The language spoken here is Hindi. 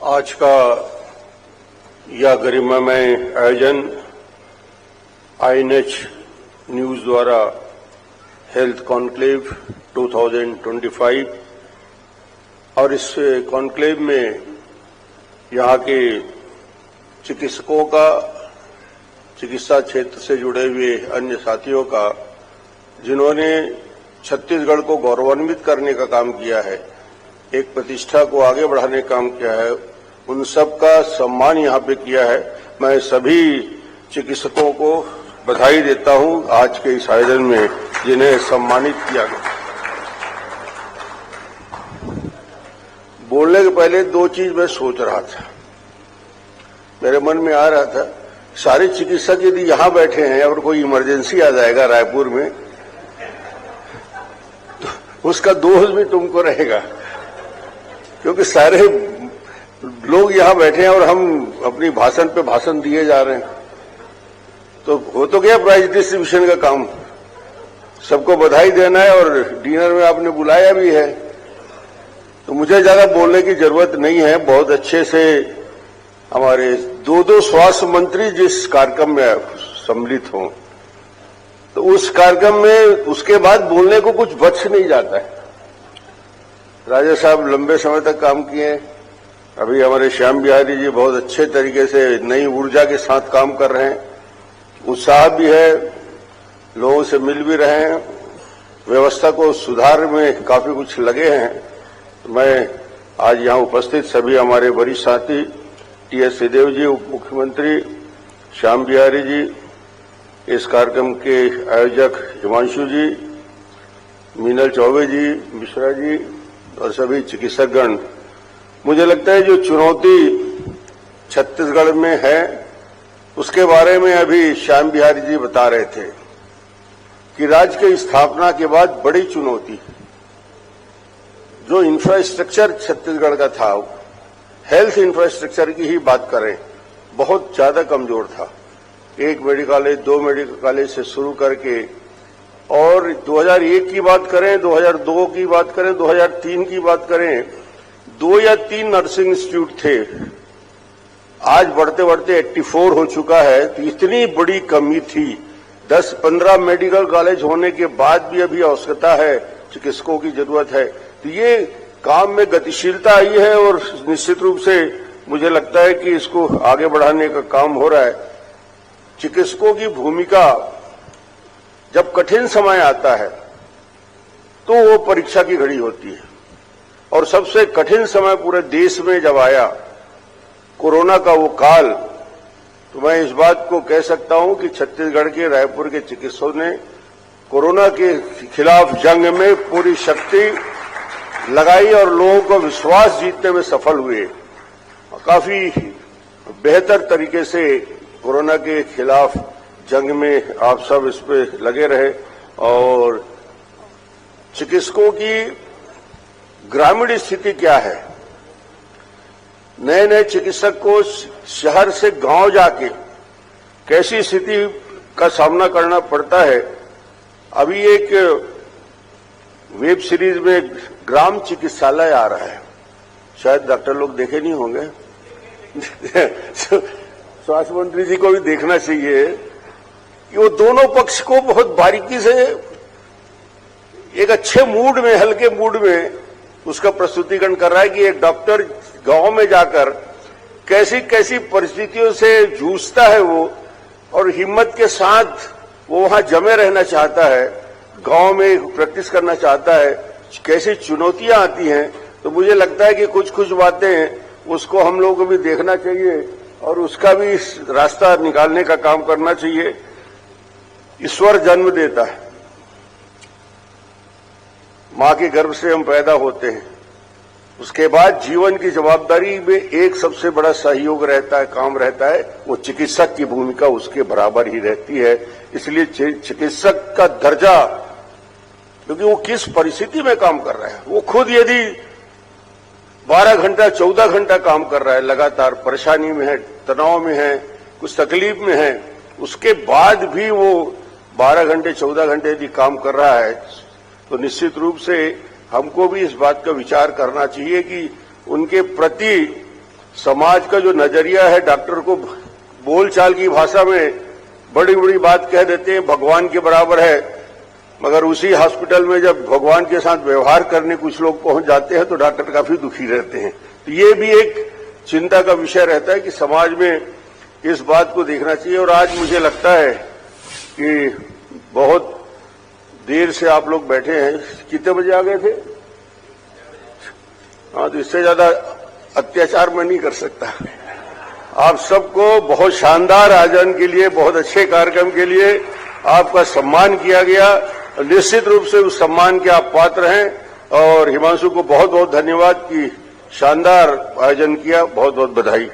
आज का यह गरिमामय आयोजन INH न्यूज द्वारा हेल्थ कॉन्क्लेव 2025 और इस कॉन्क्लेव में यहाँ के चिकित्सकों का, चिकित्सा क्षेत्र से जुड़े हुए अन्य साथियों का, जिन्होंने छत्तीसगढ़ को गौरवान्वित करने का काम किया है, एक प्रतिष्ठा को आगे बढ़ाने का काम किया है, उन सब का सम्मान यहाँ पे किया है। मैं सभी चिकित्सकों को बधाई देता हूँ आज के इस आयोजन में जिन्हें सम्मानित किया गया। बोलने के पहले दो चीज मैं सोच रहा था, मेरे मन में आ रहा था, सारे चिकित्सक यदि यहाँ बैठे हैं और कोई इमरजेंसी आ जाएगा रायपुर में तो उसका दोष भी तुमको रहेगा, क्योंकि सारे लोग यहाँ बैठे हैं और हम अपनी भाषण पे भाषण दिए जा रहे हैं। तो हो तो गया प्राइज डिस्ट्रीब्यूशन का काम, सबको बधाई देना है और डिनर में आपने बुलाया भी है, तो मुझे ज्यादा बोलने की जरूरत नहीं है। बहुत अच्छे से हमारे दो स्वास्थ्य मंत्री जिस कार्यक्रम में सम्मिलित हों, तो उस कार्यक्रम में उसके बाद बोलने को कुछ बच नहीं जाता है। राजा साहब लंबे समय तक काम किए, अभी हमारे श्याम बिहारी जी बहुत अच्छे तरीके से नई ऊर्जा के साथ काम कर रहे हैं, उत्साह भी है, लोगों से मिल भी रहे हैं, व्यवस्था को सुधार में काफी कुछ लगे हैं। तो मैं आज यहाँ उपस्थित सभी हमारे वरिष्ठ साथी TS सिंहदेव जी, उप मुख्यमंत्री श्याम बिहारी जी, इस कार्यक्रम के आयोजक हिमांशु जी, मीनल चौबे जी, मिश्रा जी और सभी चिकित्सकगण, मुझे लगता है जो चुनौती छत्तीसगढ़ में है उसके बारे में अभी श्याम बिहारी जी बता रहे थे कि राज्य की स्थापना के बाद बड़ी चुनौती, जो इंफ्रास्ट्रक्चर छत्तीसगढ़ का था, हेल्थ इंफ्रास्ट्रक्चर की ही बात करें, बहुत ज्यादा कमजोर था। एक मेडिकल कॉलेज, 2 मेडिकल कॉलेज से शुरू करके, और 2001 की बात करें, 2002 की बात करें, 2003 की बात करें, 2 या 3 नर्सिंग इंस्टीट्यूट थे। आज बढ़ते बढ़ते 84 हो चुका है। तो इतनी बड़ी कमी थी। 10-15 मेडिकल कॉलेज होने के बाद भी अभी आवश्यकता है, चिकित्सकों की जरूरत है। तो ये काम में गतिशीलता आई है और निश्चित रूप से मुझे लगता है कि इसको आगे बढ़ाने का काम हो रहा है। चिकित्सकों की भूमिका जब कठिन समय आता है तो वो परीक्षा की घड़ी होती है, और सबसे कठिन समय पूरे देश में जब आया कोरोना का वो काल, तो मैं इस बात को कह सकता हूं कि छत्तीसगढ़ के रायपुर के चिकित्सकों ने कोरोना के खिलाफ जंग में पूरी शक्ति लगाई और लोगों को विश्वास जीतने में सफल हुए। काफी बेहतर तरीके से कोरोना के खिलाफ जंग में आप सब इस पे लगे रहे। और चिकित्सकों की ग्रामीण स्थिति क्या है, नए नए चिकित्सक को शहर से गांव जाके कैसी स्थिति का सामना करना पड़ता है। अभी एक वेब सीरीज में ग्राम चिकित्सालय आ रहा है, शायद डॉक्टर लोग देखे नहीं होंगे स्वास्थ्य मंत्री जी को भी देखना चाहिए कि वो दोनों पक्ष को बहुत बारीकी से एक अच्छे मूड में, हल्के मूड में उसका प्रस्तुतिकरण कर रहा है कि एक डॉक्टर गांव में जाकर कैसी कैसी परिस्थितियों से जूझता है वो, और हिम्मत के साथ वो वहां जमे रहना चाहता है, गांव में प्रैक्टिस करना चाहता है, कैसी चुनौतियां आती हैं। तो मुझे लगता है कि कुछ कुछ बातें उसको हम लोगों को भी देखना चाहिए और उसका भी रास्ता निकालने का काम करना चाहिए। ईश्वर जन्म देता है, मां के गर्भ से हम पैदा होते हैं, उसके बाद जीवन की जवाबदारी में एक सबसे बड़ा सहयोग रहता है, काम रहता है, वो चिकित्सक की भूमिका उसके बराबर ही रहती है। इसलिए चिकित्सक का दर्जा, क्योंकि वो किस परिस्थिति में काम कर रहा है, वो खुद यदि 12 घंटा 14 घंटा काम कर रहा है, लगातार परेशानी में है, तनाव में है, कुछ तकलीफ में है, उसके बाद भी वो 12 घंटे 14 घंटे यदि काम कर रहा है, तो निश्चित रूप से हमको भी इस बात का विचार करना चाहिए कि उनके प्रति समाज का जो नजरिया है, डॉक्टर को बोलचाल की भाषा में बड़ी बड़ी बात कह देते हैं, भगवान के बराबर है, मगर उसी हॉस्पिटल में जब भगवान के साथ व्यवहार करने कुछ लोग पहुंच जाते हैं तो डॉक्टर काफी दुखी रहते हैं। तो ये भी एक चिंता का विषय रहता है कि समाज में इस बात को देखना चाहिए। और आज मुझे लगता है कि बहुत देर से आप लोग बैठे हैं, कितने बजे आ गए थे? हाँ, तो इससे ज्यादा अत्याचार मैं नहीं कर सकता। आप सबको बहुत शानदार आयोजन के लिए, बहुत अच्छे कार्यक्रम के लिए आपका सम्मान किया गया। निश्चित रूप से उस सम्मान के आप पात्र हैं और हिमांशु को बहुत बहुत धन्यवाद कि शानदार आयोजन किया। बहुत बहुत बधाई।